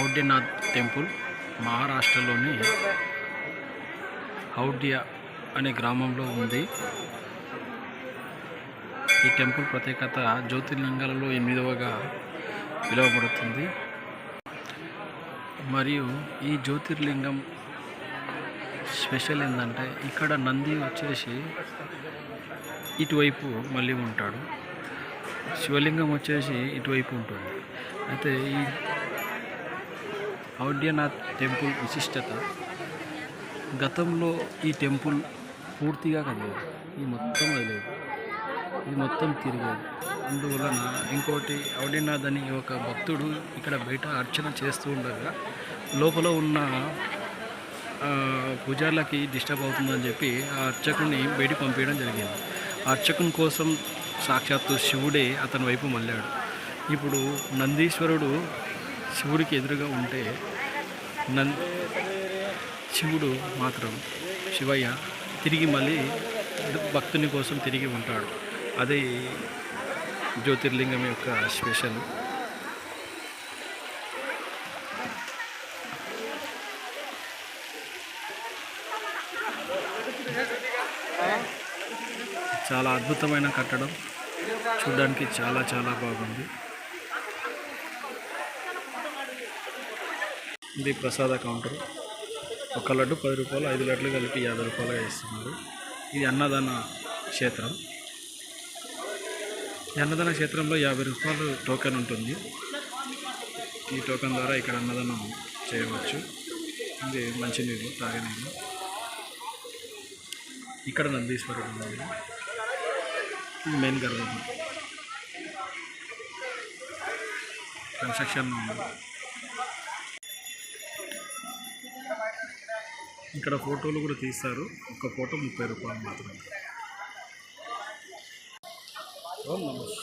ఔడ్యనాథ్ temple మహారాష్ట్రలోని ఔడ్య అనే గ్రామంలో ఉంది. ఈ టెంపుల్ ప్రత్యేకత జ్యోతిర్లింగాలలో 8వగా పిలువబడుతుంది. మరియు ఈ జ్యోతిర్లింగం స్పెషల్ ఏంటంటే ఇక్కడ నంది వచ్చేసి ఇటువైపు మళ్ళీ ఉంటాడు, శివలింగం వచ్చేసి ఇటువైపు ఉంటుంది. అయితే ఈ ఔడ్యనాథ్ టెంపుల్ విశిష్టత, గతంలో ఈ టెంపుల్ పూర్తిగా కదిలేదు, ఈ మొత్తం తిరిగేది. అందువలన ఇంకోటి ఔడ్యనాథ్ అని ఒక భక్తుడు ఇక్కడ బయట అర్చన చేస్తూ ఉండగా లోపల ఉన్న పూజార్లకి డిస్టర్బ్ అవుతుందని చెప్పి ఆ అర్చకుని బయటికి పంపించడం జరిగింది. ఆ అర్చకుని కోసం సాక్షాత్తు శివుడే అతని వైపు మళ్ళాడు. ఇప్పుడు నందీశ్వరుడు శివుడికి ఎదురుగా ఉంటే శివుడు మాత్రం శివయ్య తిరిగి మళ్ళీ భక్తుని కోసం తిరిగి ఉంటాడు. అదే జ్యోతిర్లింగం యొక్క స్పెషల్. చాలా అద్భుతమైన కట్టడం, చూడడానికి చాలా బాగుంది. ఇది ప్రసాద కౌంటర్. ఒక లడ్డు 10 రూపాయలు, 5 లడ్లు కలిపి 50 రూపాయలుగా ఇస్తున్నారు. ఇది అన్నదాన క్షేత్రం. ఈ అన్నదాన క్షేత్రంలో 50 రూపాయలు టోకెన్ ఉంటుంది. ఈ టోకెన్ ద్వారా ఇక్కడ అన్నదానం చేయవచ్చు. ఇది మంచినీళ్ళు, తాగే నీళ్ళు. ఇక్కడ నందీశ్వరుడు ఉన్నాడు, మెయిన్ గర్భగుడి. కన్స్ట్రక్షన్ ఉంది. ఇక్కడ ఫోటోలు కూడా తీస్తారు. ఒక ఫోటో 30 రూపాయలు మాత్రమే. ఓం నమః.